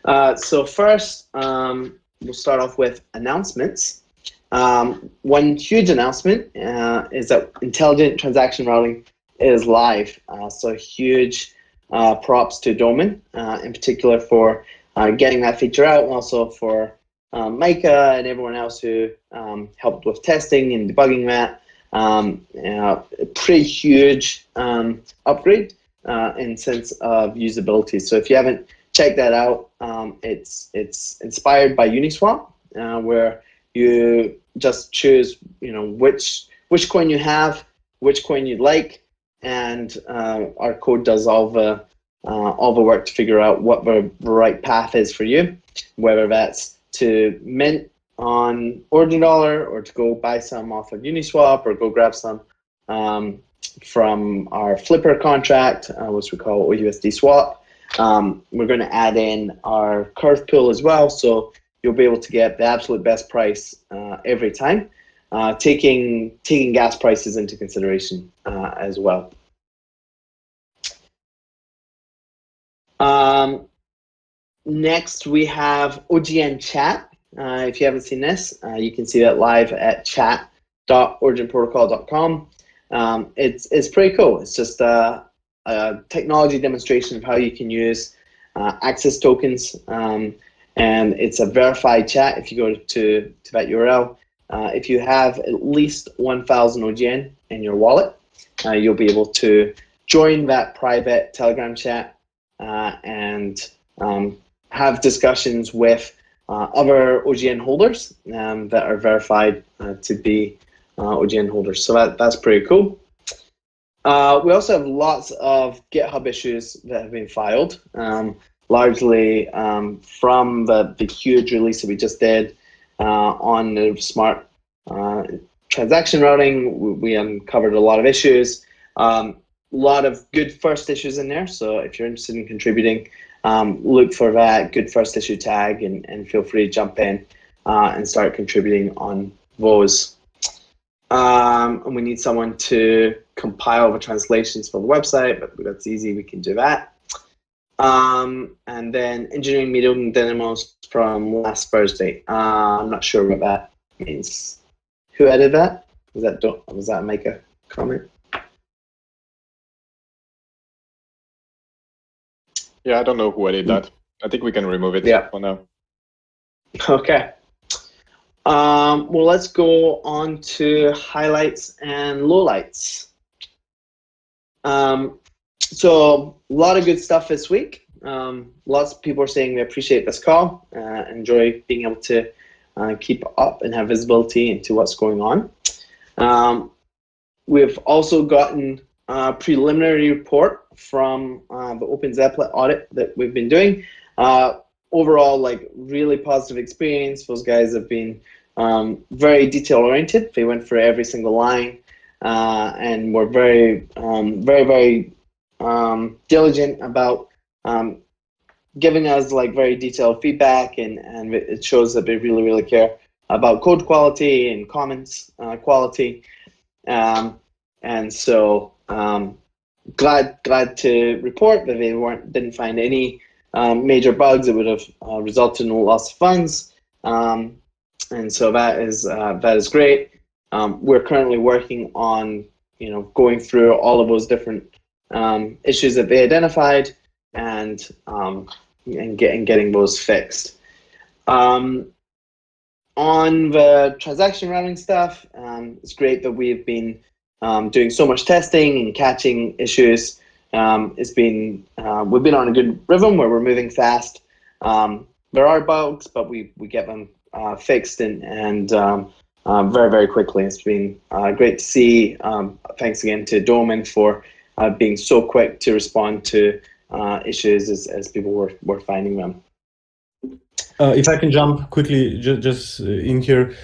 So first, we'll start off with announcements. One huge announcement is that intelligent transaction routing is live. So huge props to Doman, in particular for getting that feature out, and also for Micah and everyone else who helped with testing and debugging that. A pretty huge upgrade in sense of usability. So if you haven't checked that out, it's inspired by Uniswap, where you just choose which coin you have, which coin you'd like, and our code does all the work to figure out what the right path is for you, whether that's to mint on Origin Dollar or to go buy some off of Uniswap or go grab some from our Flipper contract, which we call OUSD Swap. We're going to add in our curve pool as well, so you'll be able to get the absolute best price every time, taking gas prices into consideration as well. Next, we have OGN Chat. If you haven't seen this, you can see that live at chat.originprotocol.com. It's pretty cool. It's just a technology demonstration of how you can use access tokens, and it's a verified chat. If you go to that URL, if you have at least 1,000 OGN in your wallet, you'll be able to join that private Telegram chat and have discussions with other OGN holders that are verified to be OGN holders. So that's pretty cool. We also have lots of GitHub issues that have been filed, largely from the huge release that we just did on the smart transaction routing. We uncovered a lot of issues, a lot of good first issues in there. So if you're interested in contributing, look for that good first issue tag and feel free to jump in and start contributing on those. And we need someone to compile the translations for the website, but that's easy, we can do that. And then engineering meeting demos from last Thursday. I'm not sure what that means. Who added that? Was that make a comment? Yeah, I don't know who added that. I think we can remove it for now. Okay. Well, let's go on to highlights and lowlights. So a lot of good stuff this week. Lots of people are saying they appreciate this call, enjoy being able to keep up and have visibility into what's going on. We've also gotten a preliminary report from the Open Zeppelin audit that we've been doing. Overall, like, really positive experience. Those guys have been very detail oriented. They went for every single line and were very diligent about giving us like very detailed feedback, and it shows that they really care about code quality and comments quality. And so glad to report that they didn't find any major bugs that would have resulted in loss of funds. And so that is great. We're currently working on going through all of those different issues that they identified and getting those fixed. On the transaction routing stuff, it's great that we've been doing so much testing and catching issues. We've been on a good rhythm where we're moving fast. There are bugs, but we get them fixed and very quickly. It's been great to see. Thanks again to Doman for being so quick to respond to issues as people were finding them. If I can jump quickly, just in here.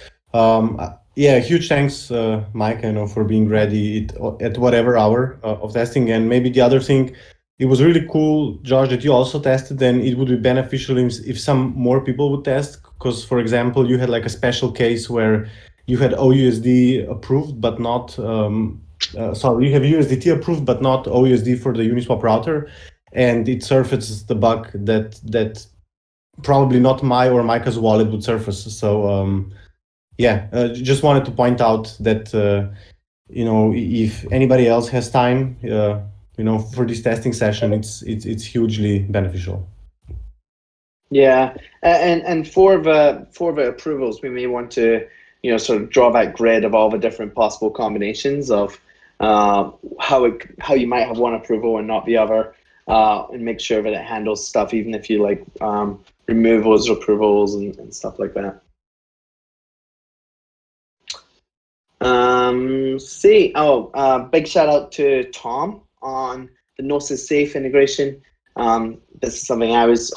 Yeah, huge thanks, Mike, for being ready at whatever hour of testing. And maybe the other thing, it was really cool, Josh, that you also tested, and it would be beneficial if some more people would test. Because, for example, you had like a special case where you had OUSD approved, but not, sorry, you have USDT approved, but not OUSD for the Uniswap router. And it surfaces the bug that probably not my or Micah's wallet would surface. So just wanted to point out that if anybody else has time, for this testing session, it's hugely beneficial. Yeah, and for the approvals, we may want to sort of draw that grid of all the different possible combinations of how you might have one approval and not the other, and make sure that it handles stuff even if you remove those approvals and stuff like that. Big shout out to Tom on the Gnosis Safe integration. This is something I was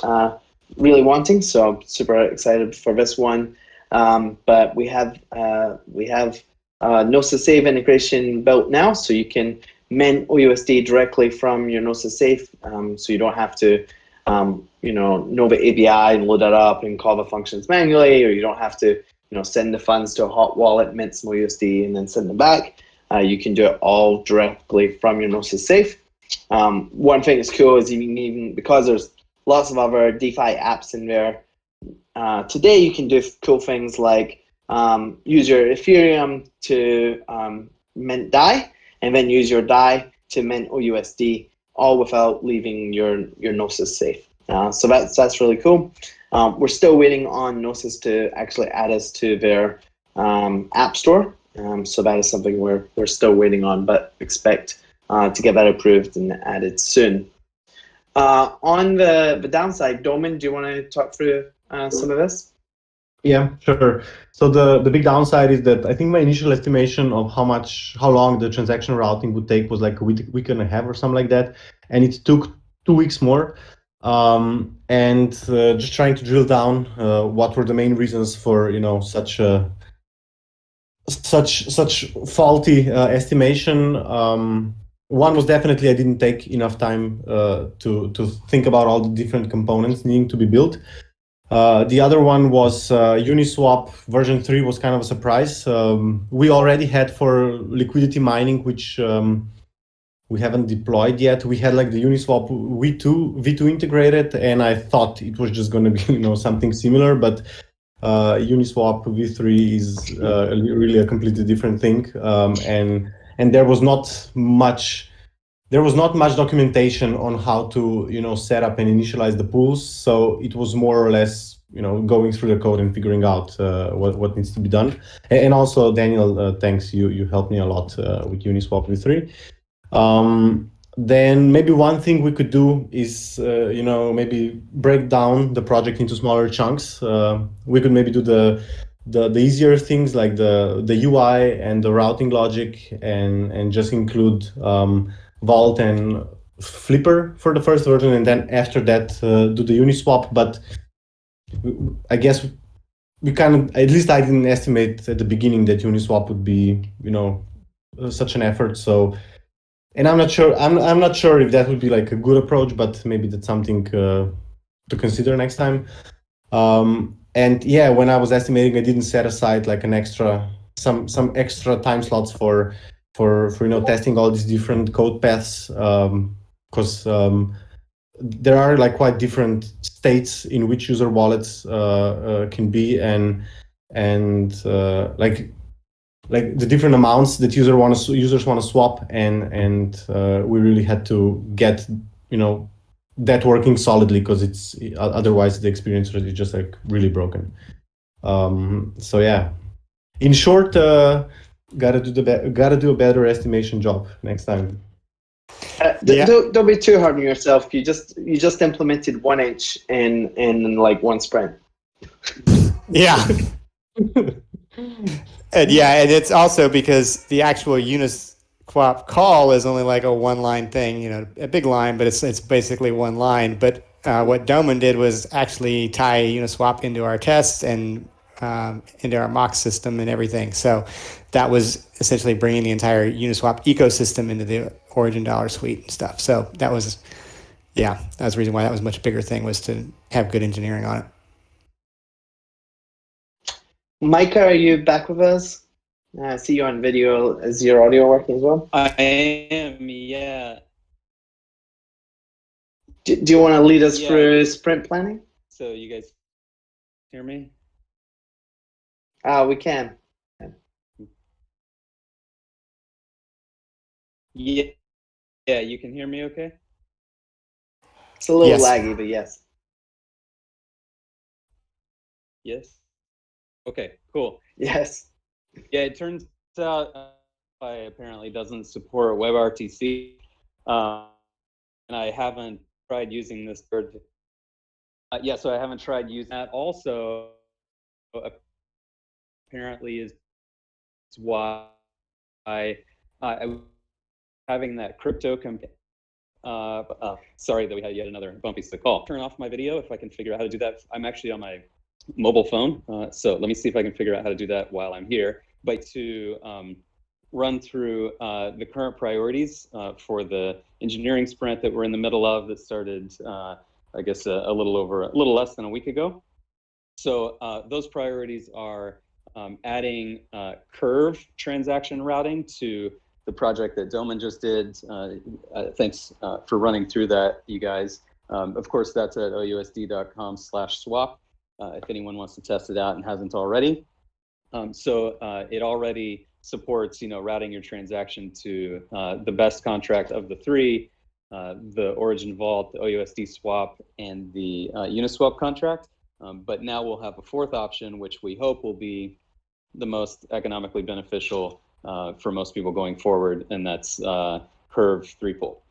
really wanting, so I'm super excited for this one. But we have Gnosis Safe integration built now, so you can mint OUSD directly from your Gnosis Safe, so you don't have to know the API and load it up and call the functions manually, or you don't have to send the funds to a hot wallet, mint some USD, and then send them back. You can do it all directly from your Gnosis Safe. One thing that's cool is you can even, because there's lots of other DeFi apps in there, today you can do cool things like use your Ethereum to mint DAI, and then use your DAI to mint OUSD, all without leaving your Gnosis Safe. So that's really cool. We're still waiting on Gnosis to actually add us to their app store. So that is something we're still waiting on, but expect to get that approved and added soon. On the downside, Doman, do you want to talk through some of this? Yeah, sure. So the big downside is that I think my initial estimation of how long the transaction routing would take was like a week and a half or something like that, and it took 2 weeks more. Just trying to drill down what were the main reasons for such faulty estimation. One was definitely I didn't take enough time to think about all the different components needing to be built. The other one was Uniswap version 3 was kind of a surprise. We already had for liquidity mining, which we haven't deployed yet. We had like the Uniswap V2 integrated, and I thought it was just going to be something similar, but Uniswap V3 is really a completely different thing, and there was not much documentation on how to set up and initialize the pools. So it was more or less going through the code and figuring out what needs to be done. And also Daniel, thanks, you helped me a lot with Uniswap V3. Then maybe one thing we could do is maybe break down the project into smaller chunks. We could maybe do the easier things like the UI and the routing logic, and just include Vault and Flipper for the first version, and then after that do the Uniswap. But I guess we at least I didn't estimate at the beginning that Uniswap would be such an effort. So, and I'm not sure if that would be like a good approach, but maybe that's something to consider next time. And yeah, when I was estimating, I didn't set aside like some extra time slots for testing all these different code paths, because there are like quite different states in which user wallets can be, and like the different amounts that users want to swap, and we really had to get that working solidly, because it's otherwise the experience is just like really broken. So yeah, in short, gotta do a better estimation job next time. Don't be too hard on yourself. You just implemented 1 inch in like one sprint. Yeah. And it's also because the actual Uniswap call is only like a one-line thing, a big line, but it's basically one line. But what Doman did was actually tie Uniswap into our tests and into our mock system and everything. So that was essentially bringing the entire Uniswap ecosystem into the Origin Dollar Suite and stuff. So that was the reason why that was a much bigger thing, was to have good engineering on it. Micah, are you back with us? I see you on video. Is your audio working as well? I am, yeah. Do you want to lead us through sprint planning? So you guys hear me? We can. Yeah, you can hear me okay? It's a little Yes. laggy, but yes. Yes? Okay, cool. Yes. Yeah, it turns out DeFi apparently doesn't support WebRTC, and I haven't tried using this third. Yeah, so I haven't tried using that. Also, apparently is why I having that crypto sorry that we had yet another bumpy call. Turn off my video if I can figure out how to do that. I'm actually on my mobile phone, so let me see if I can figure out how to do that while I'm here. But to run through the current priorities for the engineering sprint that we're in the middle of, that started, I guess, a little less than a week ago. So those priorities are adding Curve transaction routing to the project that Doman just did. Thanks for running through that, you guys. Of course, that's at OUSD.com/swap if anyone wants to test it out and hasn't already. So it already supports, routing your transaction to the best contract of the three, the Origin Vault, the OUSD Swap, and the Uniswap contract. But now we'll have a fourth option, which we hope will be the most economically beneficial for most people going forward, and that's Curve 3-pool.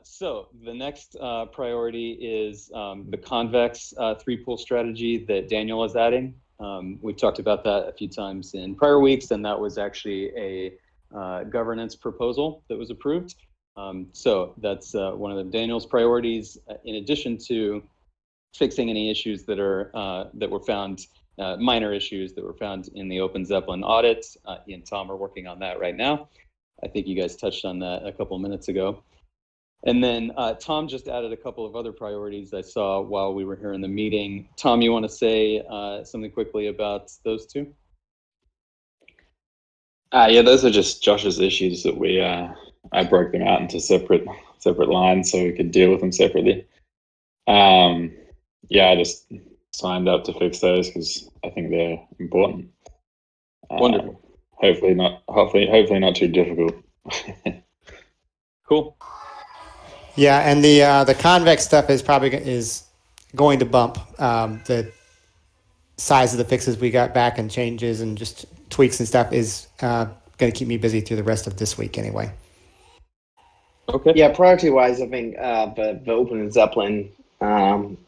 So the next priority is the Convex 3-pool strategy that Daniel is adding. We've talked about that a few times in prior weeks, and that was actually a governance proposal that was approved. So that's one of Daniel's priorities, in addition to fixing any issues that were found, minor issues that were found in the Open Zeppelin audit. He and Tom are working on that right now. I think you guys touched on that a couple of minutes ago. And then Tom just added a couple of other priorities I saw while we were here in the meeting. Tom, you want to say something quickly about those two? Yeah, those are just Josh's issues that I broke them out into separate lines so we could deal with them separately. Yeah, I just signed up to fix those because I think they're important. Wonderful. Hopefully not too difficult. Cool. Yeah, and the Convex stuff is going to bump. The size of the fixes we got back and changes and just tweaks and stuff is going to keep me busy through the rest of this week anyway. Okay. Yeah, priority-wise, I think the Open Zeppelin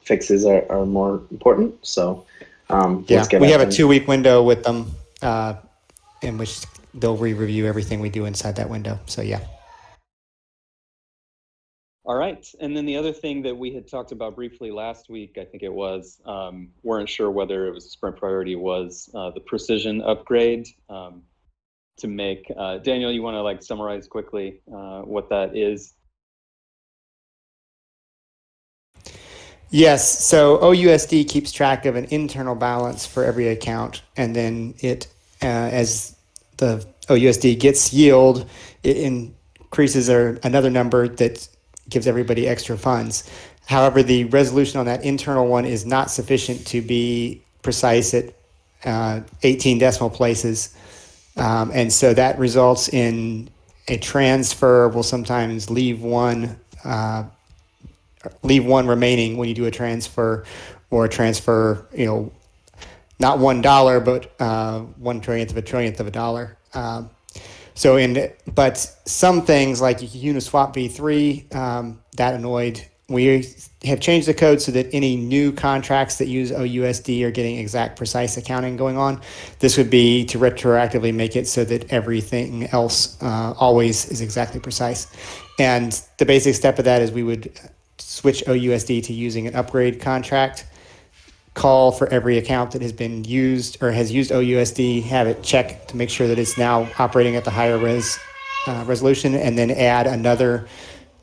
fixes are more important. So let's get we have a them. 2-week window with them in which they'll re-review everything we do inside that window. So yeah. All right. And then the other thing that we had talked about briefly last week, I think it was, weren't sure whether it was a sprint priority, was the precision upgrade to make. Daniel, you want to summarize quickly what that is? Yes, so OUSD keeps track of an internal balance for every account, and then it, as the OUSD gets yield, it increases another number that gives everybody extra funds. However, the resolution on that internal one is not sufficient to be precise at 18 decimal places, and so that results in a transfer will sometimes leave one remaining when you do a transfer, or a transfer, not $1, but 1/trillionth of a trillionth of a dollar. But some things like Uniswap v3, that annoyed. We have changed the code so that any new contracts that use OUSD are getting exact precise accounting going on. This would be to retroactively make it so that everything else always is exactly precise. And the basic step of that is we would switch OUSD to using an upgrade contract, call for every account that has been used or has used OUSD, have it check to make sure that it's now operating at the higher resolution, and then add another,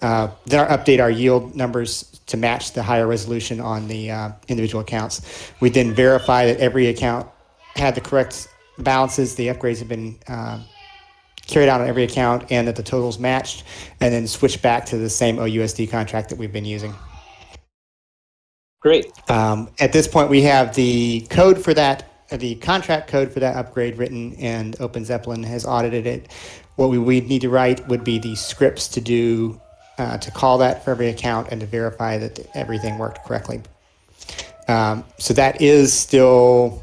then update our yield numbers to match the higher resolution on the individual accounts. We then verify that every account had the correct balances, the upgrades have been carried out on every account, and that the totals matched, and then switch back to the same OUSD contract that we've been using. Great. At this point, we have the code for that, the contract code for that upgrade written, and OpenZeppelin has audited it. What we would need to write would be the scripts to do, to call that for every account and to verify that everything worked correctly. So that is still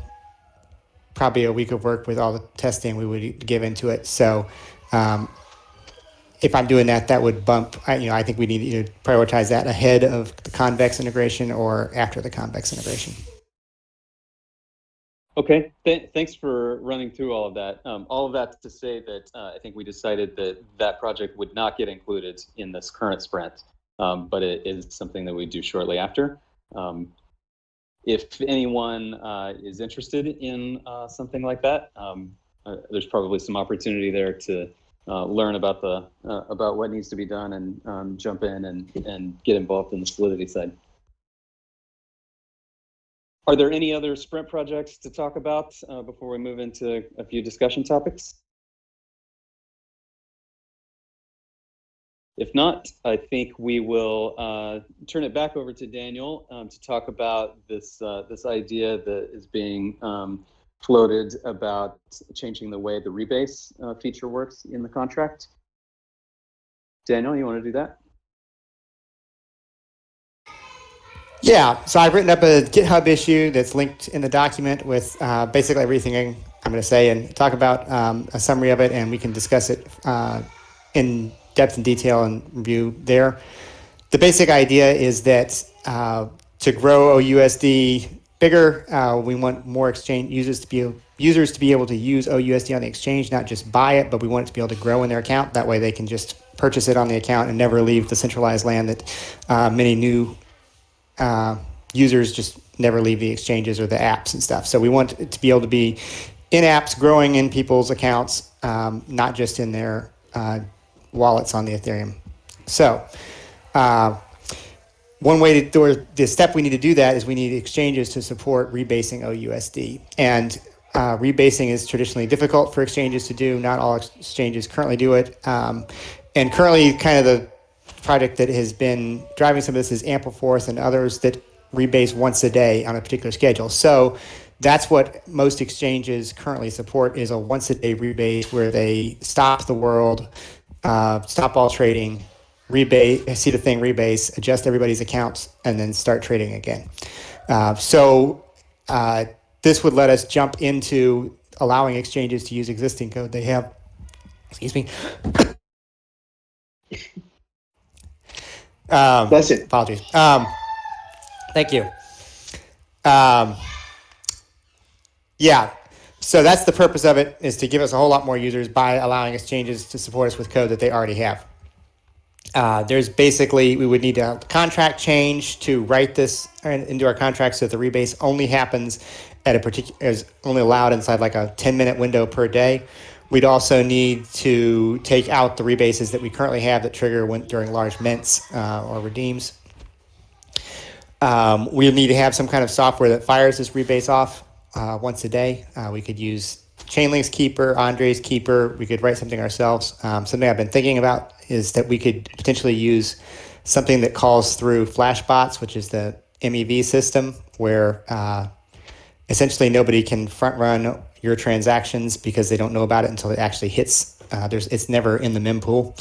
probably a week of work with all the testing we would give into it. So if I'm doing that, that would bump, I think we need to either prioritize that ahead of the Convex integration or after the Convex integration. Okay, thanks for running through all of that. All of that to say that I think we decided that that project would not get included in this current sprint, but it is something that we do shortly after. If anyone is interested in something like that, there's probably some opportunity there to learn about about what needs to be done and jump in and get involved in the Solidity side. Are there any other sprint projects to talk about before we move into a few discussion topics? If not, I think we will turn it back over to Daniel to talk about this idea that is being floated about changing the way the rebase feature works in the contract. Daniel, you want to do that? Yeah, so I've written up a GitHub issue that's linked in the document with basically everything I'm going to say and talk about a summary of it, and we can discuss it in depth and detail and review there. The basic idea is that to grow OUSD bigger, we want more exchange users to be able to use OUSD on the exchange, not just buy it, but we want it to be able to grow in their account. That way they can just purchase it on the account and never leave the centralized land that many new users just never leave the exchanges or the apps and stuff. So we want it to be able to be in apps growing in people's accounts, not just in their wallets on the Ethereum. So one way to, or the step we need to do that is we need exchanges to support rebasing OUSD. And rebasing is traditionally difficult for exchanges to do. Not all exchanges currently do it. And currently kind of the project that has been driving some of this is Ampleforth and others that rebase once a day on a particular schedule. So that's what most exchanges currently support, is a once a day rebase where they stop the world, stop all trading, rebase, see the thing rebase, adjust everybody's accounts, and then start trading again. This would let us jump into allowing exchanges to use existing code they have. Excuse me. Bless you. Apologies. Thank you. Yeah, so that's the purpose of it, is to give us a whole lot more users by allowing exchanges to support us with code that they already have. There's basically, we would need a contract change to write this into our contract so that the rebase only happens at a particular, is only allowed inside like a 10-minute window per day. We'd also need to take out the rebases that we currently have that trigger during large mints or redeems. We need to have some kind of software that fires this rebase off once a day. We could use Chainlink's Keeper, Andre's Keeper. We could write something ourselves. Something I've been thinking about is that we could potentially use something that calls through Flashbots, which is the MEV system, where essentially nobody can front run your transactions because they don't know about it until it actually hits. It's never in the mempool.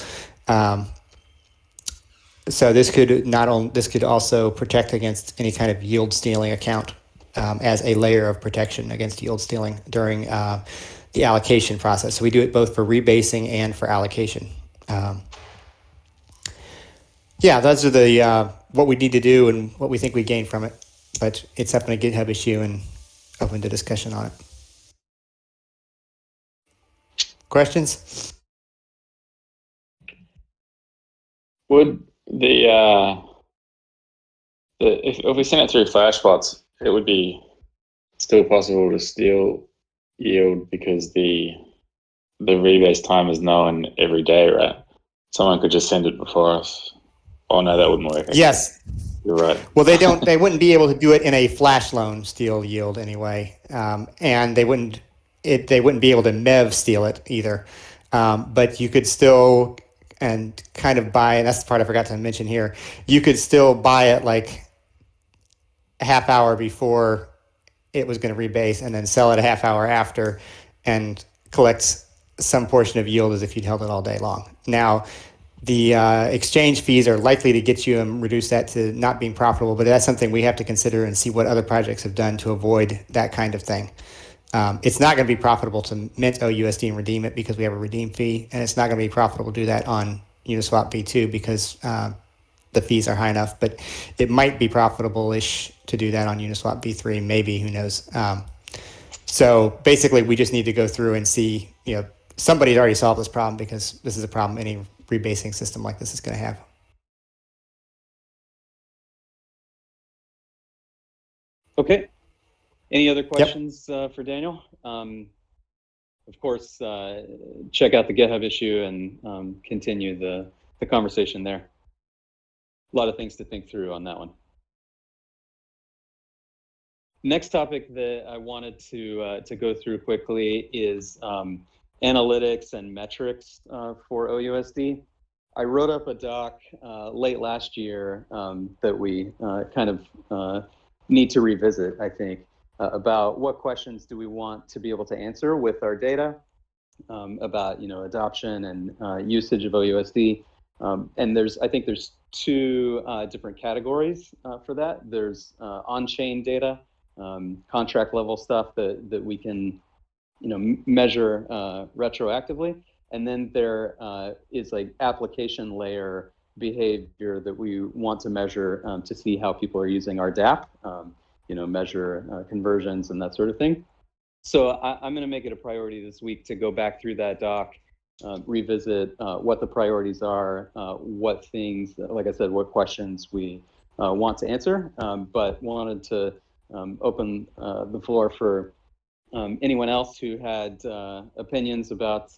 So this could also protect against any kind of yield stealing account as a layer of protection against yield stealing during the allocation process. So we do it both for rebasing and for allocation. Yeah, those are the what we need to do and what we think we gain from it. But it's up in a GitHub issue and open to discussion on it. Questions? Would if we send it through Flashbots, it would be still possible to steal yield because the rebase time is known every day, right? Someone could just send it before us. Oh no, that wouldn't work. Yes. You're right. Well, they wouldn't be able to do it in a flash loan steal yield anyway, and they wouldn't be able to MEV steal it either. But you could still and kind of buy, and that's the part I forgot to mention here. You could still buy it like a half hour before it was going to rebase, and then sell it a half hour after and collect some portion of yield as if you'd held it all day long. Now, the exchange fees are likely to get you and reduce that to not being profitable, but that's something we have to consider and see what other projects have done to avoid that kind of thing. It's not going to be profitable to mint OUSD and redeem it because we have a redeem fee, and it's not going to be profitable to do that on Uniswap v2 because the fees are high enough, but it might be profitable-ish to do that on Uniswap v3, maybe, who knows. So basically, we just need to go through and see, somebody's already solved this problem because this is a problem any rebasing system like this is going to have. Okay. Any other questions for Daniel? Of course, check out the GitHub issue and continue the conversation there. A lot of things to think through on that one. Next topic that I wanted to go through quickly is analytics and metrics for OUSD. I wrote up a doc late last year that we kind of need to revisit, I think, about what questions do we want to be able to answer with our data about adoption and usage of OUSD. And I think there's two different categories for that. There's on-chain data, contract level stuff that we can measure retroactively, and then there is like application layer behavior that we want to measure to see how people are using our DApp, measure conversions and that sort of thing. So I'm going to make it a priority this week to go back through that doc, revisit what the priorities are, what things, like I said, what questions we want to answer, but wanted to open the floor for anyone else who had opinions about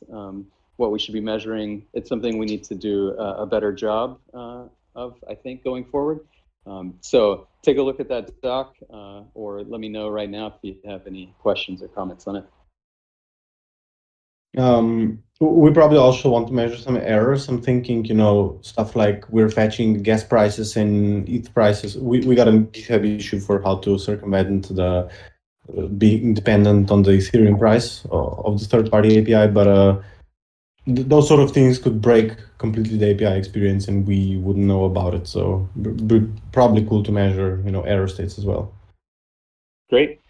what we should be measuring. It's something we need to do a better job of, I think, going forward. So take a look at that doc, or let me know right now if you have any questions or comments on it. We probably also want to measure some errors. I'm thinking, stuff like we're fetching gas prices and ETH prices. We got a GitHub issue for how to circumvent the being dependent on the Ethereum price of the third-party API, but those sort of things could break completely the API experience, and we wouldn't know about it. So probably cool to measure, error states as well. Great.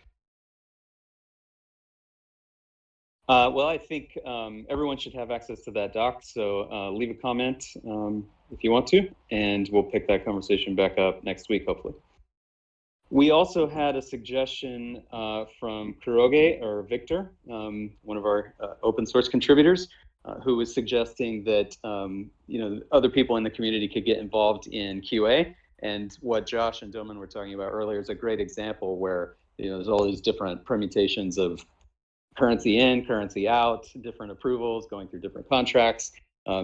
Well, I think everyone should have access to that doc, so leave a comment if you want to, and we'll pick that conversation back up next week, hopefully. We also had a suggestion from Kuroge, or Victor, one of our open source contributors, who was suggesting that other people in the community could get involved in QA. And what Josh and Doman were talking about earlier is a great example where there's all these different permutations of currency in, currency out, different approvals going through different contracts.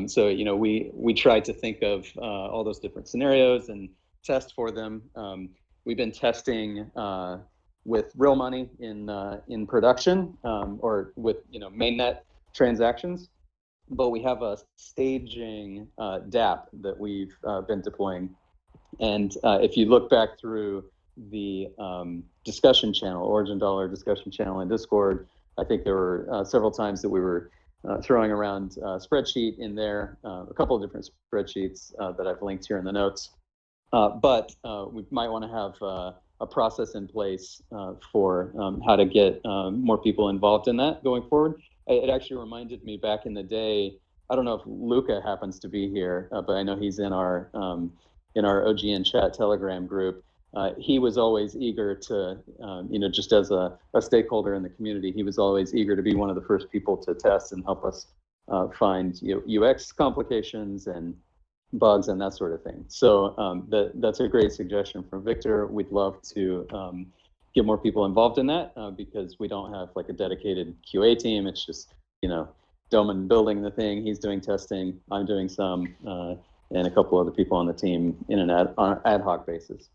So we tried to think of all those different scenarios and test for them. We've been testing with real money in production or with mainnet transactions, but we have a staging DApp that we've been deploying. And if you look back through the discussion channel, Origin Dollar discussion channel in Discord, I think there were several times that we were throwing around a spreadsheet in there, a couple of different spreadsheets that I've linked here in the notes. But we might want to have a process in place for how to get more people involved in that going forward. It actually reminded me back in the day, I don't know if Luca happens to be here, but I know he's in our OGN chat Telegram group. He was always eager to, just as a stakeholder in the community, he was always eager to be one of the first people to test and help us find UX complications and bugs and that sort of thing. So that's a great suggestion from Victor. We'd love to get more people involved in that because we don't have like a dedicated QA team. It's just, Doman building the thing, he's doing testing, I'm doing some, and a couple other people on the team in an ad hoc basis.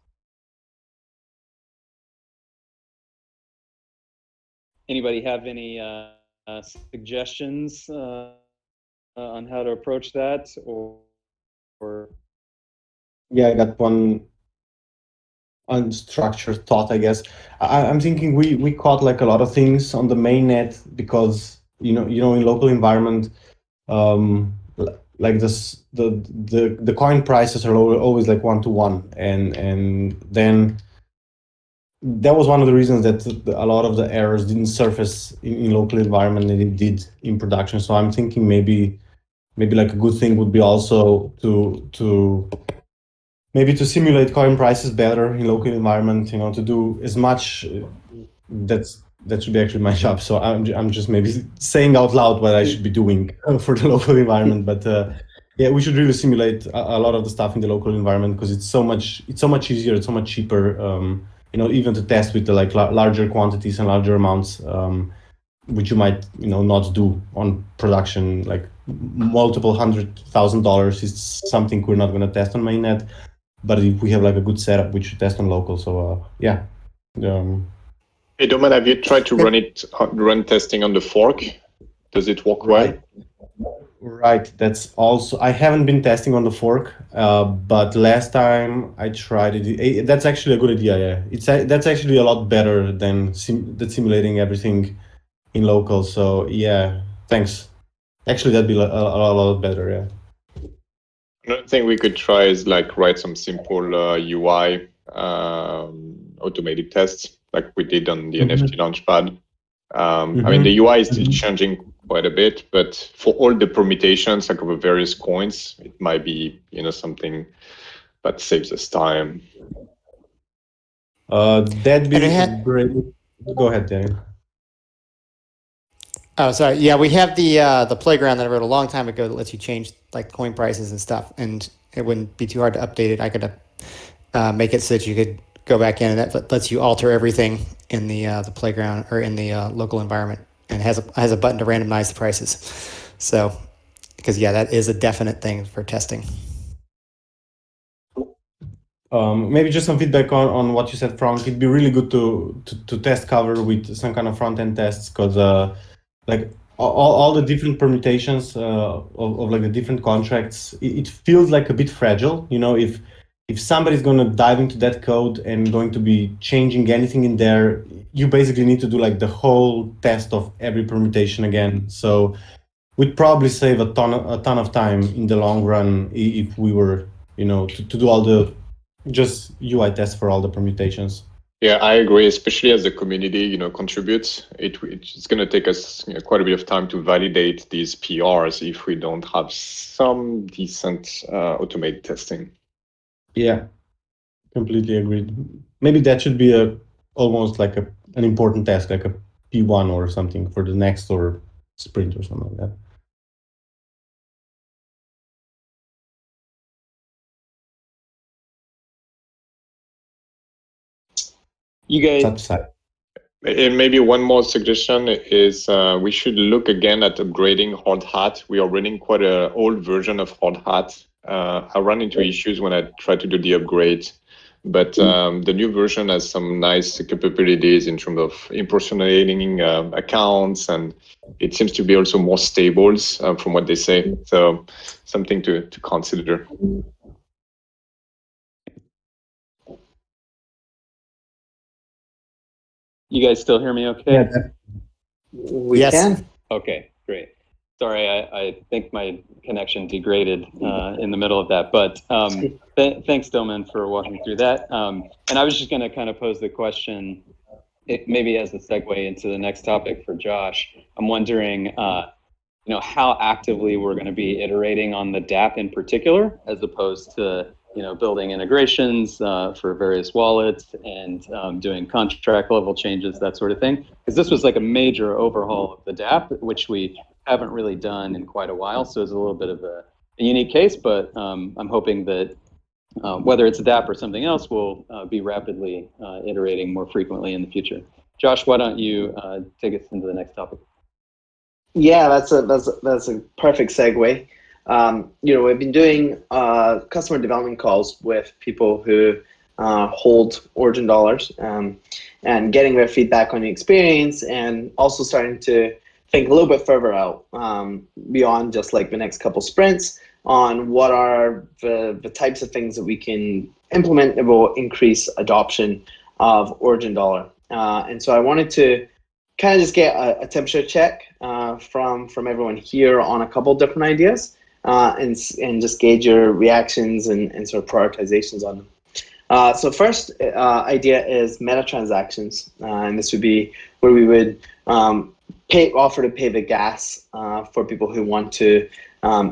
Anybody have any suggestions on how to approach that, or? Yeah, I got one unstructured thought, I guess. I'm thinking we caught like a lot of things on the mainnet because in local environment, like this, the coin prices are always like 1-to-1, and then that was one of the reasons that a lot of the errors didn't surface in local environment and it did in production. So I'm thinking maybe like a good thing would be also to maybe to simulate coin prices better in local environment, to do as much. That should be actually my job. So I'm just maybe saying out loud what I should be doing for the local environment. But yeah, we should really simulate a lot of the stuff in the local environment because it's so much easier, it's so much cheaper. Even to test with the like larger quantities and larger amounts, which you might not do on production. Like multiple $100,000 is something we're not going to test on mainnet. But if we have like a good setup, we should test on local. So yeah. Hey Doman, have you tried to run testing on the fork? Does it work well? Right. That's also, I haven't been testing on the fork, but last time I tried it, that's actually a good idea. Yeah, that's actually a lot better than simulating everything in local. So yeah, thanks. Actually, that'd be a lot better. Yeah. Another thing we could try is like write some simple UI automated tests, like we did on the NFT Launchpad. I mean, the UI is still changing quite a bit, but for all the permutations, like of the various coins, it might be something that saves us time. That'd be great. Go ahead, Daniel. Oh, sorry. Yeah, we have the playground that I wrote a long time ago that lets you change like coin prices and stuff, and it wouldn't be too hard to update it. I could make it so that you could go back in, and that lets you alter everything in the playground or in the local environment, and has a button to randomize the prices. So, because yeah, that is a definite thing for testing. Maybe just some feedback on what you said, Frank. It'd be really good to test cover with some kind of front end tests, because like all the different permutations of like the different contracts, it feels like a bit fragile. If somebody's going to dive into that code and going to be changing anything in there, you basically need to do like the whole test of every permutation again. So we'd probably save a ton of time in the long run if we were, to do all the just UI tests for all the permutations. Yeah, I agree. Especially as the community, contributes, it's going to take us quite a bit of time to validate these PRs if we don't have some decent automated testing. Yeah, completely agreed. Maybe that should be almost like an important task, like a P1 or something for the next or sprint or something like that. You guys. And maybe one more suggestion is we should look again at upgrading Hard Hat. We are running quite an old version of Hard Hat. I run into issues when I try to do the upgrade, but the new version has some nice capabilities in terms of impersonating accounts, and it seems to be also more stable from what they say. So something to consider. You guys still hear me okay? Yeah. We can. Okay, great. Sorry, I think my connection degraded in the middle of that, but thanks, Doman, for walking through that. And I was just going to kind of pose the question, maybe as a segue into the next topic for Josh. I'm wondering, how actively we're going to be iterating on the DApp in particular, as opposed to building integrations for various wallets and doing contract level changes, that sort of thing. Because this was like a major overhaul of the DApp, which we haven't really done in quite a while. So it's a little bit of a unique case, but I'm hoping that whether it's a DApp or something else, we'll be rapidly iterating more frequently in the future. Josh, why don't you take us into the next topic? Yeah, that's a perfect segue. We've been doing customer development calls with people who hold Origin dollars and getting their feedback on the experience, and also starting to think a little bit further out beyond just like the next couple sprints, on what are the types of things that we can implement that will increase adoption of Origin Dollar. And so I wanted to kind of just get a temperature check from everyone here on a couple different ideas and just gauge your reactions and sort of prioritizations on them. So first idea is meta transactions, and this would be where we would offer to pay the gas for people who want to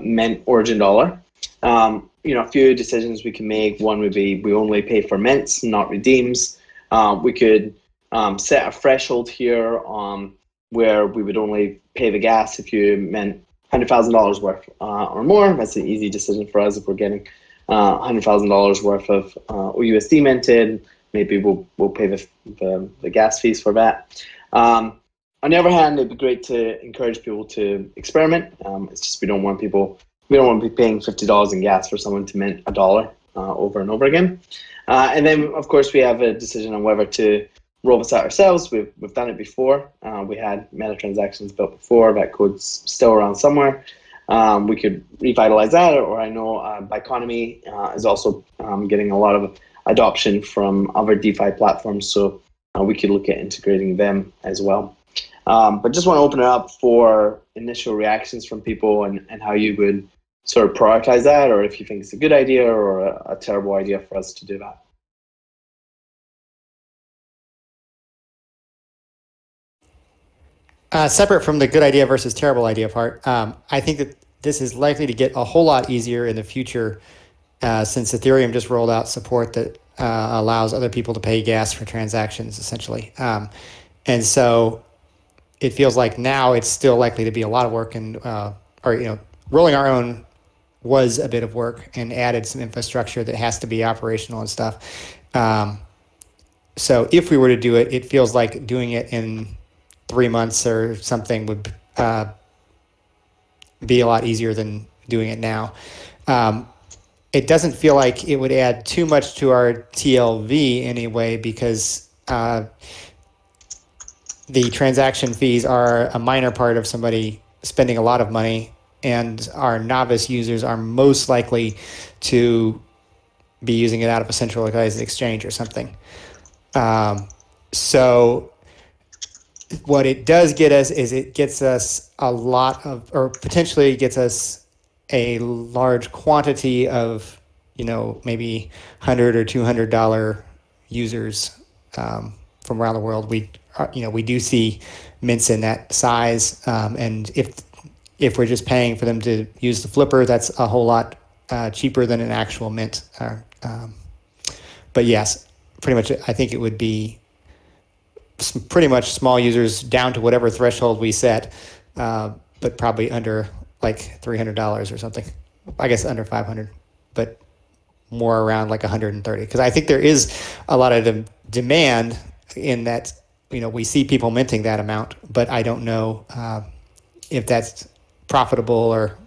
mint Origin Dollar. A few decisions we can make. One would be we only pay for mints, not redeems. We could set a threshold here where we would only pay the gas if you mint $100,000 worth or more. That's an easy decision for us if we're getting $100,000 worth of OUSD minted. Maybe we'll pay the gas fees for that. On the other hand, it'd be great to encourage people to experiment. It's just we don't want to be paying $50 in gas for someone to mint $1 over and over again. And then, of course, we have a decision on whether to roll this out ourselves. We've done it before. We had meta transactions built before. That code's still around somewhere. We could revitalize that, or I know Biconomy is also getting a lot of adoption from other DeFi platforms, so we could look at integrating them as well. But just want to open it up for initial reactions from people and how you would sort of prioritize that, or if you think it's a good idea or a terrible idea for us to do that. Separate from the good idea versus terrible idea part, I think that this is likely to get a whole lot easier in the future since Ethereum just rolled out support that allows other people to pay gas for transactions, essentially. And so it feels like now it's still likely to be a lot of work, and rolling our own was a bit of work and added some infrastructure that has to be operational and stuff. So if we were to do it, it feels like doing it in 3 months or something would be a lot easier than doing it now. It doesn't feel like it would add too much to our TLV anyway, because the transaction fees are a minor part of somebody spending a lot of money, and our novice users are most likely to be using it out of a centralized exchange or something. So what it does get us is it gets us a lot of, or potentially gets us a large quantity of, maybe $100 or $200 users from around the world. We do see mints in that size, and if we're just paying for them to use the flipper, that's a whole lot cheaper than an actual mint. But yes, pretty much, I think it would be pretty much small users down to whatever threshold we set, but probably under like $300 or something. I guess under 500, but more around like 130. Because I think there is a lot of demand in that, we see people minting that amount, but I don't know if that's profitable or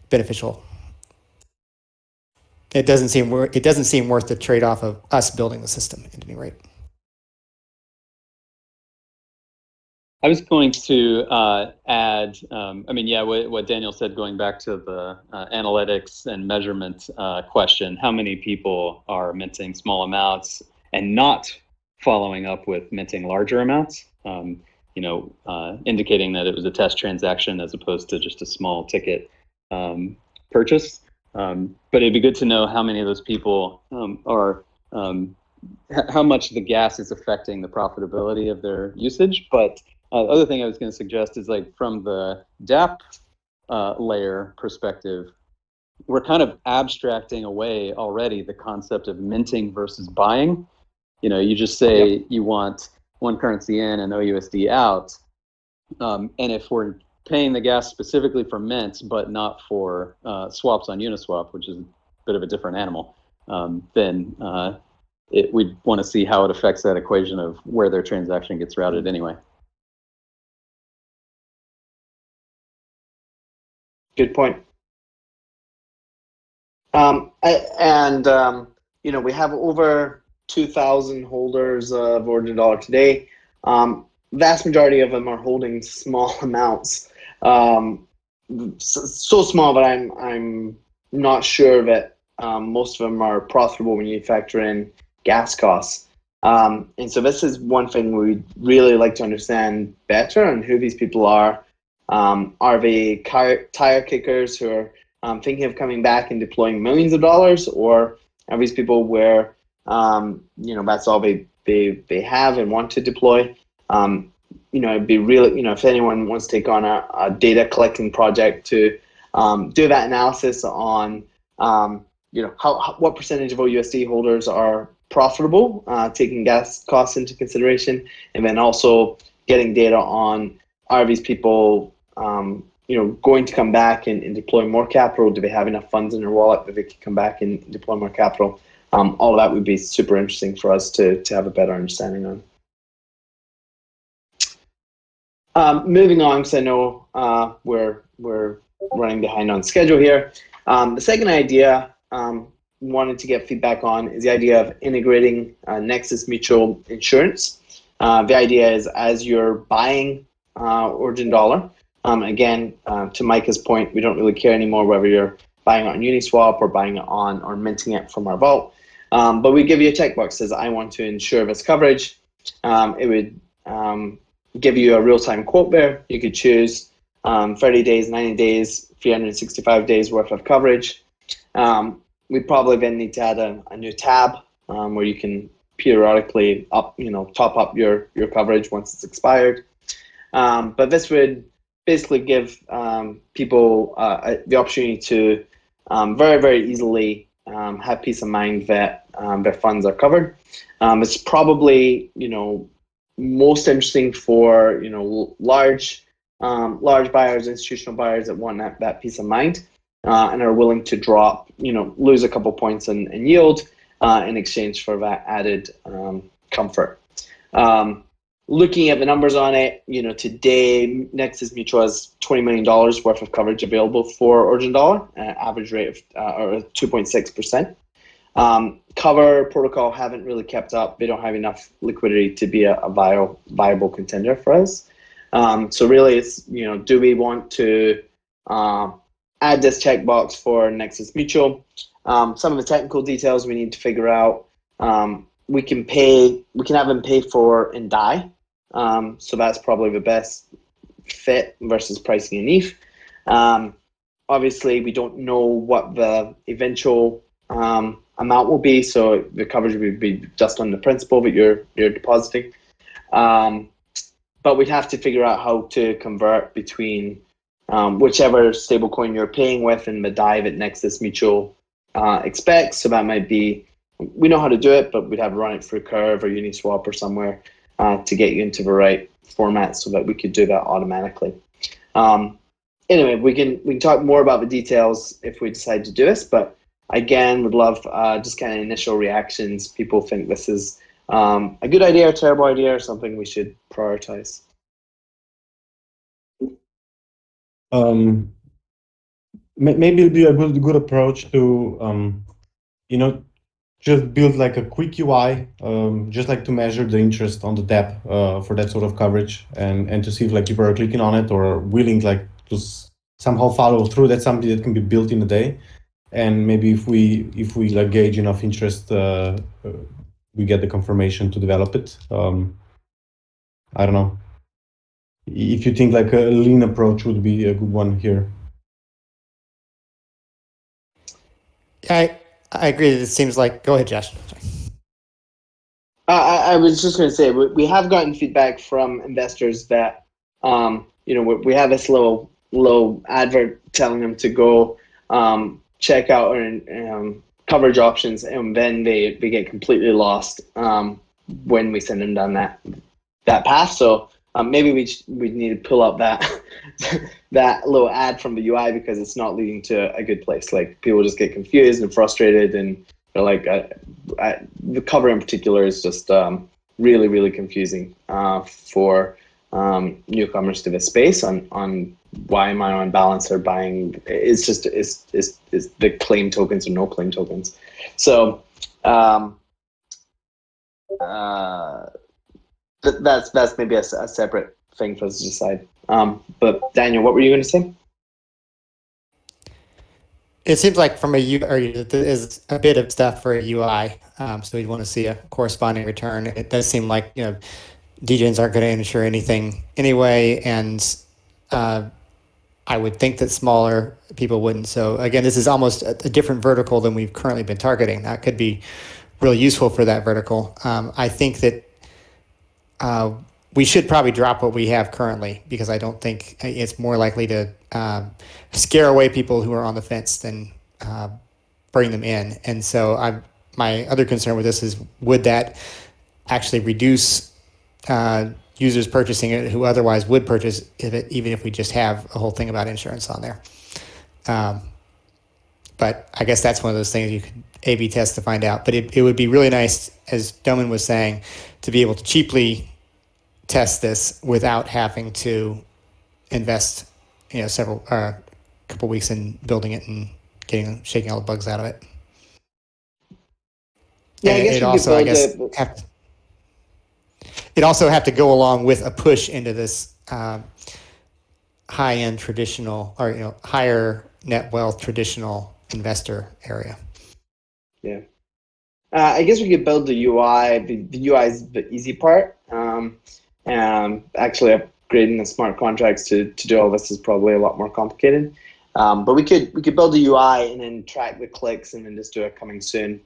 beneficial. It doesn't seem worth the trade-off of us building the system at any rate. I was going to add, what Daniel said, going back to the analytics and measurement question, how many people are minting small amounts and not following up with minting larger amounts, indicating that it was a test transaction as opposed to just a small ticket purchase. But it'd be good to know how many of those people are, how much the gas is affecting the profitability of their usage. But the other thing I was going to suggest is, like, from the dApp layer perspective, we're kind of abstracting away already the concept of minting versus buying. You just say you want one currency in and OUSD out. And if we're paying the gas specifically for mints, but not for swaps on Uniswap, which is a bit of a different animal, then we'd want to see how it affects that equation of where their transaction gets routed anyway. Good point. We have over 2,000 holders of Origin Dollar today. Vast majority of them are holding small amounts. so small that I'm not sure that most of them are profitable when you factor in gas costs. And so this is one thing we'd really like to understand better on who these people are. Are they tire kickers who are thinking of coming back and deploying millions of dollars, or are these people where that's all they have and want to deploy? It'd be really, if anyone wants to take on a data collecting project to do that analysis on, what percentage of OUSD holders are profitable, taking gas costs into consideration, and then also getting data on, are these people, going to come back and deploy more capital? Do they have enough funds in their wallet that they can come back and deploy more capital? All of that would be super interesting for us to have a better understanding on. Moving on, because I know we're running behind on schedule here. The second idea wanted to get feedback on is the idea of integrating Nexus Mutual insurance. The idea is, as you're buying Origin Dollar, again, to Micah's point, we don't really care anymore whether you're buying it on Uniswap or buying it on or minting it from our vault. But we give you a checkbox that says, I want to ensure this coverage. It would give you a real-time quote there. You could choose 30 days, 90 days, 365 days worth of coverage. We probably then need to add a new tab where you can periodically top up your coverage once it's expired. But this would basically give people the opportunity to very, very easily have peace of mind that their funds are covered. It's probably most interesting for large buyers, institutional buyers that want that peace of mind and are willing to drop, lose a couple points in yield in exchange for that added comfort. Looking at the numbers on it, today Nexus Mutual has $20 million worth of coverage available for Origin Dollar, average rate of 2.6%. Cover protocol haven't really kept up. They don't have enough liquidity to be a viable contender for us. So really, it's do we want to add this checkbox for Nexus Mutual? Some of the technical details we need to figure out. We can have them pay for in DAI. So that's probably the best fit versus pricing in ETH. Obviously, we don't know what the eventual amount will be, so the coverage would be just on the principal that you're depositing. But we'd have to figure out how to convert between whichever stablecoin you're paying with and the DAI that Nexus Mutual expects. So that might be, we know how to do it, but we'd have to run it through Curve or Uniswap or somewhere to get you into the right format so that we could do that automatically. Anyway, we can talk more about the details if we decide to do this, but again, would love just kind of initial reactions. People think this is a good idea, a terrible idea, or something we should prioritize. Maybe it'd be a good approach to just build like a quick UI, just like to measure the interest on the tab for that sort of coverage, and to see if like people are clicking on it or are willing like to somehow follow through. That's something that can be built in a day. And maybe if we like gauge enough interest, we get the confirmation to develop it. I don't know if you think like a lean approach would be a good one here. I agree. It seems like. Go ahead, Josh. I was just going to say we have gotten feedback from investors that we have this little advert telling them to go check out our coverage options, and then they get completely lost when we send them down that path. So maybe we need to pull up that little ad from the UI because it's not leading to a good place. Like people just get confused and frustrated, and they're like, the cover in particular is just really, really confusing for newcomers to this space on why am I on balance or buying. It's just is the claim tokens or no claim tokens. So that's maybe a separate thing for us to decide. But Daniel, what were you going to say? It seems like from a there is a bit of stuff for a UI, so we'd want to see a corresponding return. It does seem like DGens aren't going to ensure anything anyway, and I would think that smaller people wouldn't. So again, this is almost a different vertical than we've currently been targeting. That could be really useful for that vertical. I think that we should probably drop what we have currently, because I don't think it's more likely to scare away people who are on the fence than bring them in. And so my other concern with this is, would that actually reduce users purchasing it who otherwise would purchase it, even if we just have a whole thing about insurance on there? But I guess that's one of those things you could A/B test to find out. But it would be really nice, as Doman was saying, to be able to cheaply test this without having to invest, several couple weeks in building it and shaking all the bugs out of it. Yeah, and I guess it we also, could I build guess, it also have to go along with a push into this high-end traditional, or higher net wealth traditional investor area. Yeah. I guess we could build the UI. The UI is the easy part. Actually, upgrading the smart contracts to do all this is probably a lot more complicated. But we could build the UI and then track the clicks and then just do a coming soon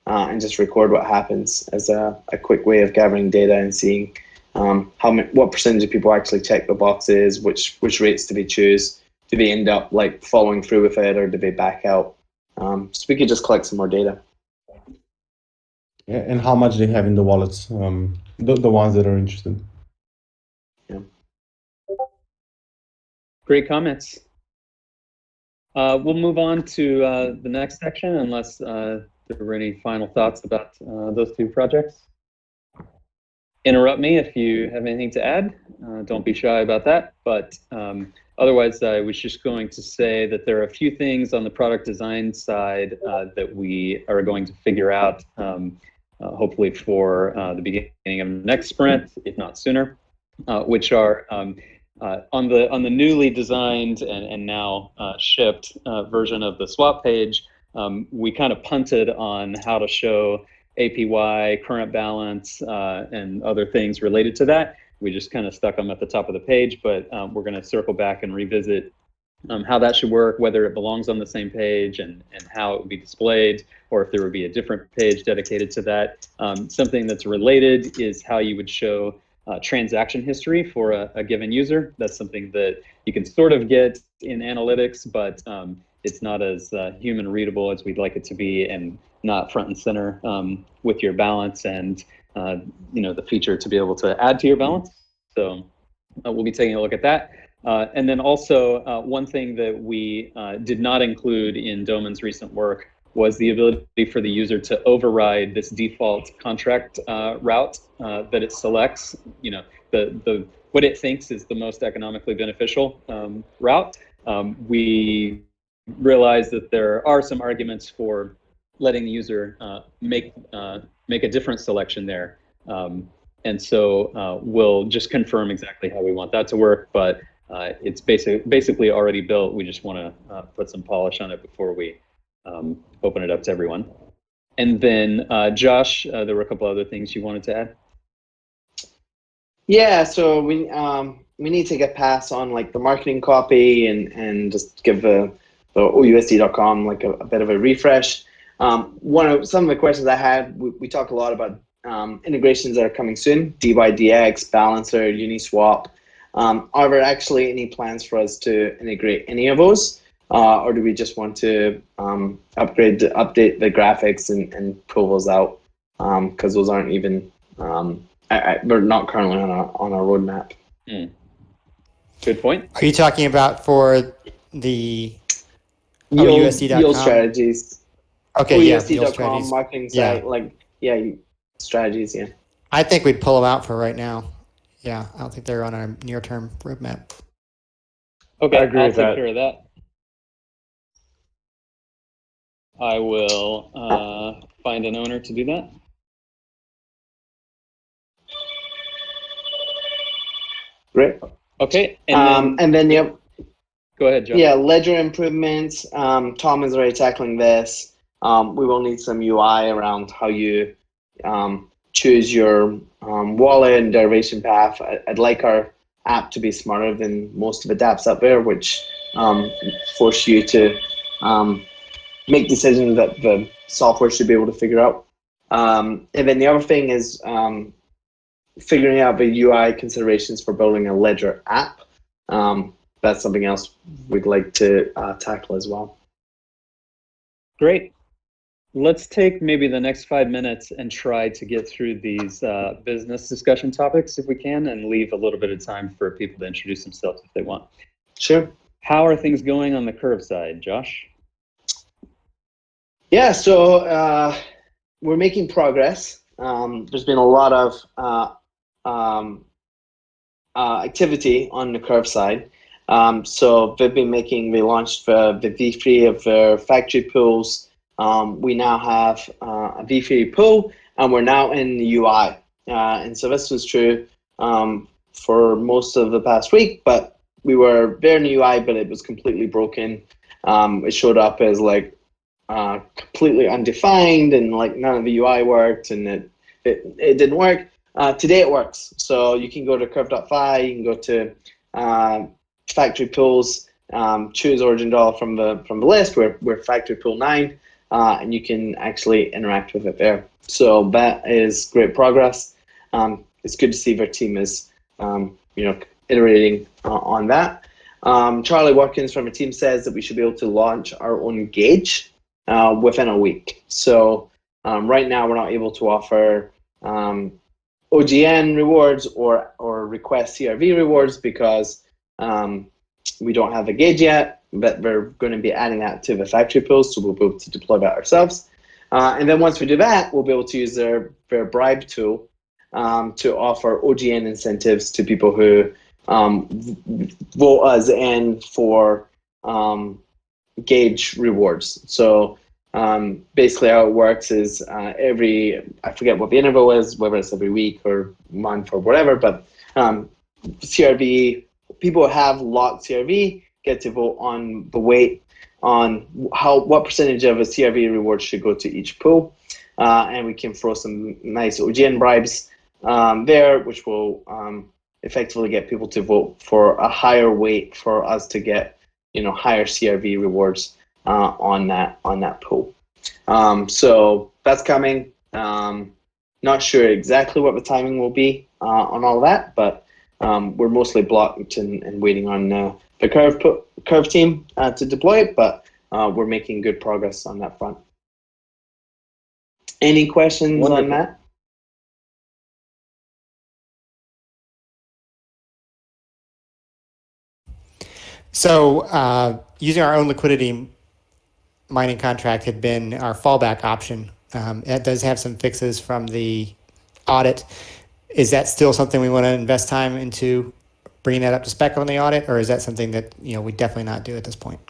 and just record what happens as a quick way of gathering data and seeing what percentage of people actually check the boxes, which rates do they choose, do they end up like following through with it, or do they back out? So we could just collect some more data. Yeah, and how much they have in the wallets, the ones that are interested. Yeah. Great comments. We'll move on to the next section, unless there were any final thoughts about those two projects. Interrupt me if you have anything to add. Don't be shy about that. But otherwise, I was just going to say that there are a few things on the product design side that we are going to figure out, hopefully for the beginning of next sprint, if not sooner, which are on the newly designed and now shipped version of the swap page. We kind of punted on how to show APY, current balance, and other things related to that. We just kind of stuck them at the top of the page, but we're going to circle back and revisit how that should work, whether it belongs on the same page and how it would be displayed, or if there would be a different page dedicated to that. Something that's related is how you would show transaction history for a given user. That's something that you can sort of get in analytics, but it's not as human readable as we'd like it to be, and not front and center with your balance and the feature to be able to add to your balance. So we'll be taking a look at that. And then also one thing that we did not include in Doman's recent work was the ability for the user to override this default contract route that it selects. What it thinks is the most economically beneficial route. We realize that there are some arguments for letting the user make a different selection there. And so we'll just confirm exactly how we want that to work, but it's basically already built. We just want to put some polish on it before we open it up to everyone. And then Josh, there were a couple other things you wanted to add. Yeah, so we need to get pass on like the marketing copy and just give the OUSD.com like a bit of a refresh. Some of the questions I had, we talk a lot about integrations that are coming soon: DYDX, Balancer, Uniswap. Are there actually any plans for us to integrate any of those, or do we just want to update the graphics and pull those out? Because those aren't even they're not currently on our roadmap. Good point. Are you talking about for the OUSD.com? Yield strategies. Okay, OUSD.com marketing site, strategies, yeah. I think we'd pull them out for right now. Yeah, I don't think they're on our near-term roadmap. Okay, I agree I'll with take that. care of that. I will find an owner to do that. Great. Okay, and then Go ahead, John. Yeah, ledger improvements. Tom is already tackling this. We will need some UI around how you choose your wallet and derivation path. I'd like our app to be smarter than most of the dApps out there, which force you to make decisions that the software should be able to figure out. And then the other thing is figuring out the UI considerations for building a ledger app. That's something else we'd like to tackle as well. Great. Let's take maybe the next 5 minutes and try to get through these business discussion topics if we can, and leave a little bit of time for people to introduce themselves if they want. Sure. How are things going on the Curve side, Josh? Yeah, so we're making progress. There's been a lot of activity on the Curve side. So they've been they launched the V3 of their factory pools. We now have a V3 pool, and we're now in the UI. And so this was true for most of the past week, but we were there in the UI, but it was completely broken. It showed up as like completely undefined, and like none of the UI worked, and it didn't work. Today it works. So you can go to curve.fi, you can go to factory pools, choose origin dollar from the list. We're factory pool 9, and you can actually interact with it there. So that is great progress. It's good to see their team is iterating on that. Charlie Watkins from the team says that we should be able to launch our own gauge within a week. So right now we're not able to offer OGN rewards or request CRV rewards because we don't have a gauge yet, but we're going to be adding that to the factory pools, so we'll be able to deploy that ourselves. And then once we do that, we'll be able to use their bribe tool to offer OGN incentives to people who vote us in for gauge rewards. So basically how it works is I forget what the interval is, whether it's every week or month or whatever, but CRV, people who have locked CRV get to vote on the weight on what percentage of a CRV reward should go to each pool. And we can throw some nice OGN bribes there, which will effectively get people to vote for a higher weight for us to get higher CRV rewards on that pool. So that's coming. Not sure exactly what the timing will be on all of that, but we're mostly blocked and waiting on the Curve team to deploy it, but we're making good progress on that front. Any questions on that? So using our own liquidity mining contract had been our fallback option. It does have some fixes from the audit. Is that still something we want to invest time into bringing that up to spec on the audit, or is that something that we definitely not do at this point?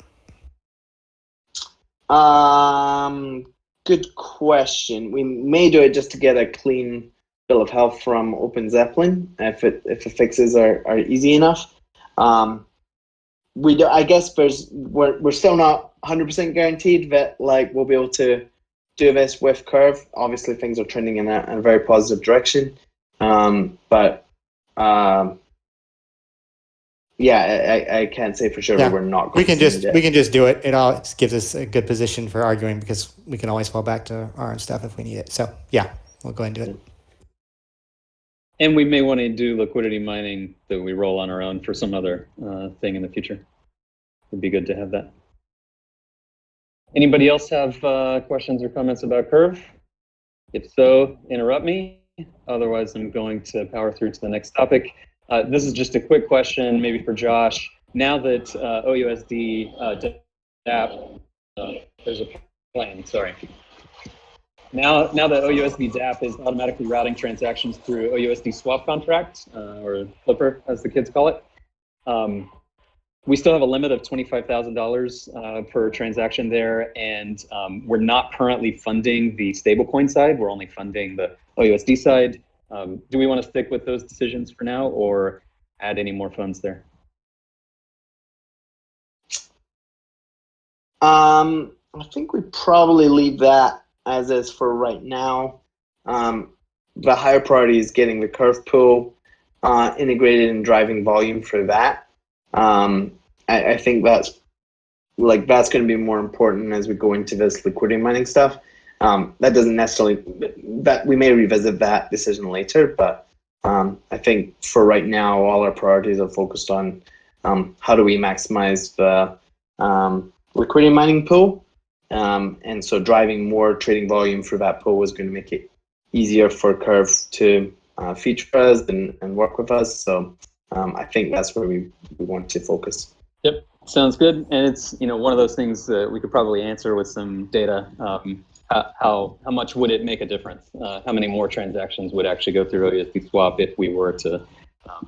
Good question. We may do it just to get a clean bill of health from Open Zeppelin if the fixes are easy enough. I guess we're still not 100% guaranteed that we'll be able to do this with Curve. Obviously, things are trending in a very positive direction, but I can't say for sure that we're not going to. We can just do it. It all gives us a good position for arguing because we can always fall back to our own stuff if we need it. So yeah, we'll go ahead and do it. And we may want to do liquidity mining that we roll on our own for some other thing in the future. It'd be good to have that. Anybody else have questions or comments about Curve? If so, interrupt me. Otherwise, I'm going to power through to the next topic. This is just a quick question, maybe for Josh. Now that OUSD dApp, there's a plan, sorry. Now that OUSD dApp is automatically routing transactions through OUSD Swap contract, or Flipper, as the kids call it, we still have a limit of $25,000 per transaction there, and we're not currently funding the stablecoin side. We're only funding the OUSD side. Do we want to stick with those decisions for now, or add any more funds there? I think we probably leave that as is for right now. The higher priority is getting the curve pool integrated and driving volume for that. I think that's going to be more important as we go into this liquidity mining stuff. That doesn't necessarily, that we may revisit that decision later, but I think for right now, all our priorities are focused on how do we maximize the liquidity mining pool. And so driving more trading volume through that pool is going to make it easier for Curve to feature us and work with us. So I think that's where we want to focus. Yep, sounds good. And it's one of those things that we could probably answer with some data. How much would it make a difference? How many more transactions would actually go through OUSD Swap if we were to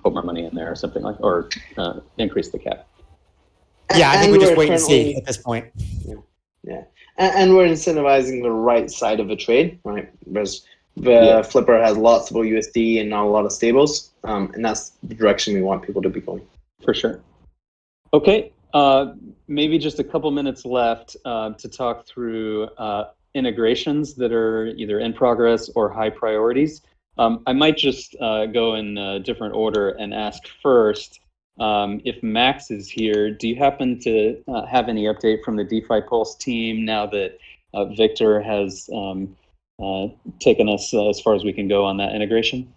put more money in there or something like, or increase the cap? Yeah, I think we just wait and see at this point. Yeah, and we're incentivizing the right side of the trade, right? Whereas the flipper has lots of OUSD and not a lot of stables, and that's the direction we want people to be going. For sure. Okay, maybe just a couple minutes left to talk through integrations that are either in progress or high priorities. I might just go in a different order and ask first, if Max is here, do you happen to have any update from the DeFi Pulse team now that Victor has taken us as far as we can go on that integration?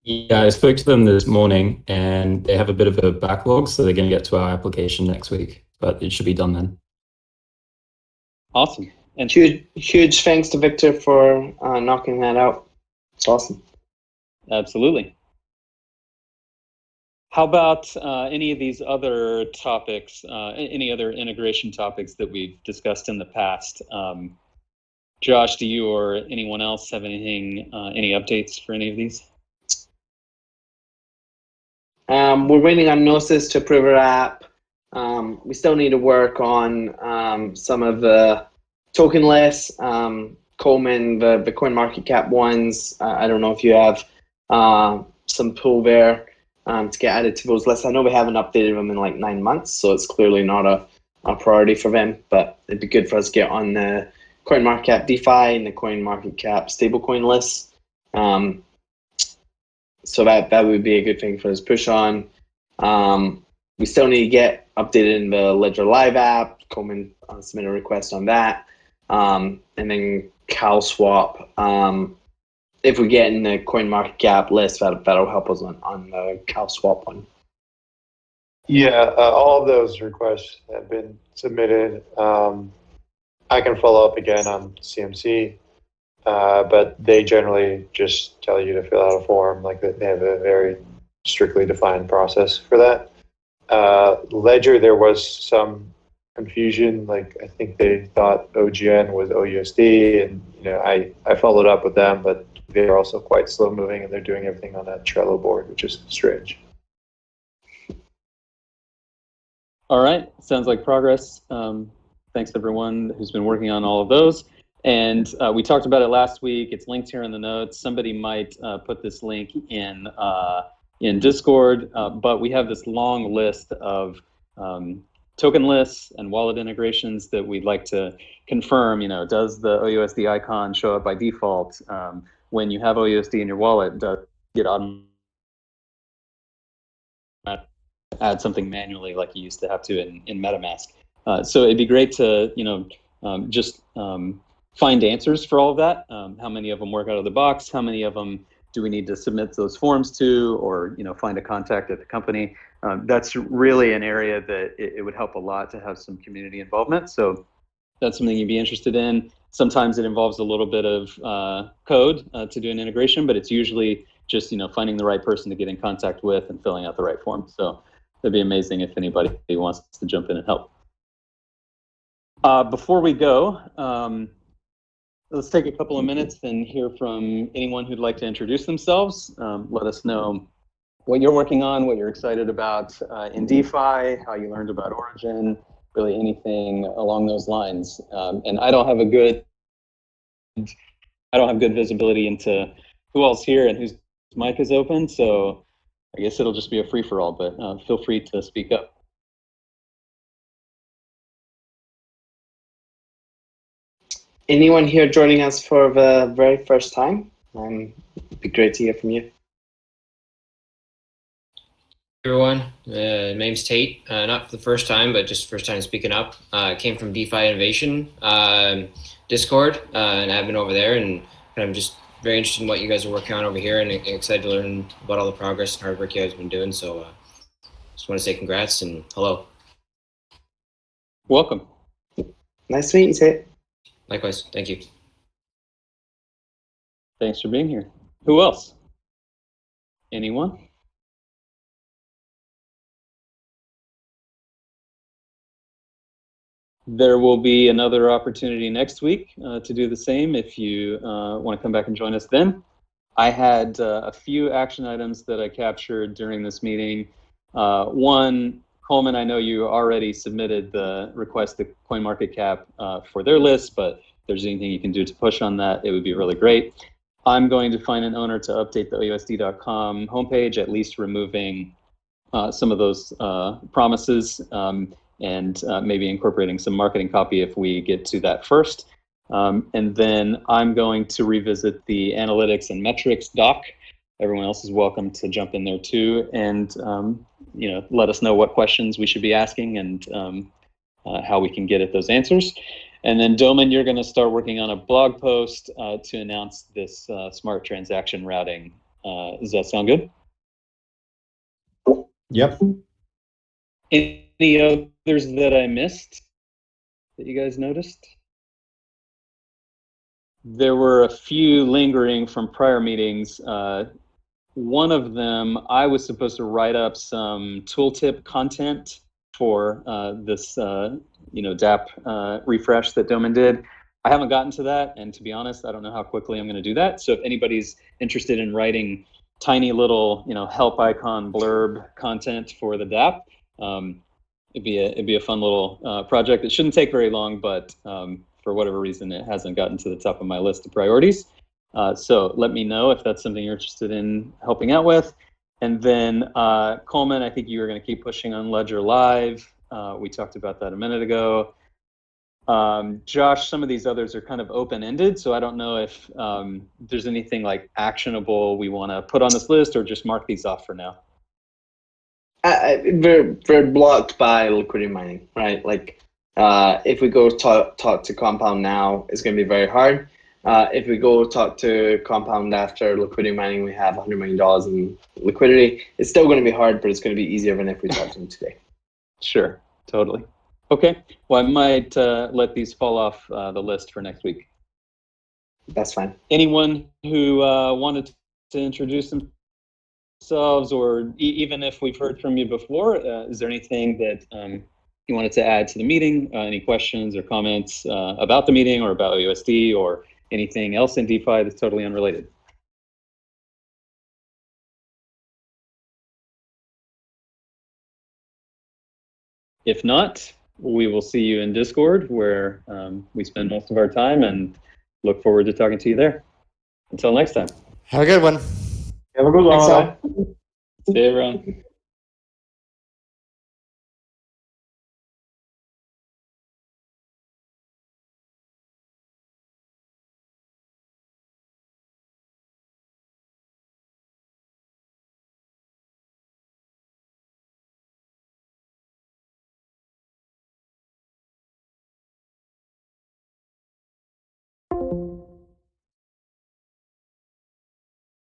Yeah, I spoke to them this morning and they have a bit of a backlog, so they're going to get to our application next week, but it should be done then. Awesome. And huge thanks to Victor for knocking that out. It's awesome. Absolutely. How about any of these other topics, any other integration topics that we've discussed in the past? Josh, do you or anyone else have anything, any updates for any of these? We're waiting on Gnosis to approve our app. We still need to work on some of the token lists. Coleman, the CoinMarketCap ones, I don't know if you have some pull there to get added to those lists. I know we haven't updated them in like 9 months, so it's clearly not a priority for them, but it'd be good for us to get on the CoinMarketCap DeFi and the CoinMarketCap stablecoin lists. So that would be a good thing for us to push on. We still need to get updated in the Ledger Live app. Coleman submitted a request on that. And then CalSwap. If we get in the CoinMarketCap list, that'll help us on the CalSwap one. Yeah, all of those requests have been submitted. I can follow up again on CMC, but they generally just tell you to fill out a form. Like they have a very strictly defined process for that. Ledger, there was some confusion. Like I think they thought OGN was OUSD, and I followed up with them, but they're also quite slow moving, and they're doing everything on that Trello board, which is strange. All right, sounds like progress. Thanks to everyone who's been working on all of those. And we talked about it last week. It's linked here in the notes. Somebody might put this link in Discord, but we have this long list of token lists and wallet integrations that we'd like to confirm. Does the OUSD icon show up by default? When you have OUSD in your wallet, does it add something manually like you used to have to in MetaMask? So it'd be great to just find answers for all of that. How many of them work out of the box? How many of them do we need to submit those forms to, or find a contact at the company? That's really an area that it would help a lot to have some community involvement. So that's something you'd be interested in. Sometimes it involves a little bit of code to do an integration, but it's usually just finding the right person to get in contact with and filling out the right form. So it'd be amazing if anybody wants to jump in and help. Before we go, let's take a couple of minutes and hear from anyone who'd like to introduce themselves. Let us know what you're working on, what you're excited about in DeFi, how you learned about Origin, really anything along those lines. And I don't have good visibility into who else here and whose mic is open, so I guess it'll just be a free-for-all, but feel free to speak up. Anyone here joining us for the very first time? It'd be great to hear from you. Everyone, my name's Tate. Not for the first time, but just first time speaking up. Came from DeFi Innovation Discord and admin over there, and I'm just very interested in what you guys are working on over here, and excited to learn about all the progress and hard work you guys have been doing. So just want to say congrats and hello. Welcome. Nice to meet you, Tate. Likewise, thank you. Thanks for being here. Who else? Anyone? There will be another opportunity next week to do the same if you want to come back and join us then. I had a few action items that I captured during this meeting. One, Coleman, I know you already submitted the request to CoinMarketCap for their list, but if there's anything you can do to push on that, it would be really great. I'm going to find an owner to update the OUSD.com homepage, at least removing some of those promises. And maybe incorporating some marketing copy if we get to that first. And then I'm going to revisit the analytics and metrics doc. Everyone else is welcome to jump in there too, and let us know what questions we should be asking and how we can get at those answers. And then Doman, you're going to start working on a blog post to announce this smart transaction routing. Does that sound good? Yep. Any others that I missed that you guys noticed? There were a few lingering from prior meetings. One of them, I was supposed to write up some tooltip content for this DApp refresh that Doman did. I haven't gotten to that, and to be honest, I don't know how quickly I'm going to do that. So if anybody's interested in writing tiny little help icon blurb content for the DApp, it'd be a fun little project. It shouldn't take very long, but for whatever reason, it hasn't gotten to the top of my list of priorities. So let me know if that's something you're interested in helping out with. And then Coleman, I think you were going to keep pushing on Ledger Live. We talked about that a minute ago. Josh, some of these others are kind of open-ended, so I don't know if there's anything like actionable we want to put on this list, or just mark these off for now. We're blocked by liquidity mining, right? Like, if we go talk to Compound now, it's going to be very hard. If we go talk to Compound after liquidity mining, we have $100 million in liquidity. It's still going to be hard, but it's going to be easier than if we talk to them today. Sure, totally. Okay, well, I might let these fall off the list for next week. That's fine. Anyone who wanted to introduce themselves, or even if we've heard from you before, is there anything that you wanted to add to the meeting? Any questions or comments about the meeting or about OUSD or anything else in DeFi that's totally unrelated? If not, we will see you in Discord, where we spend most of our time, and look forward to talking to you there. Until next time. Have a good one. Have a good one. See you, everyone.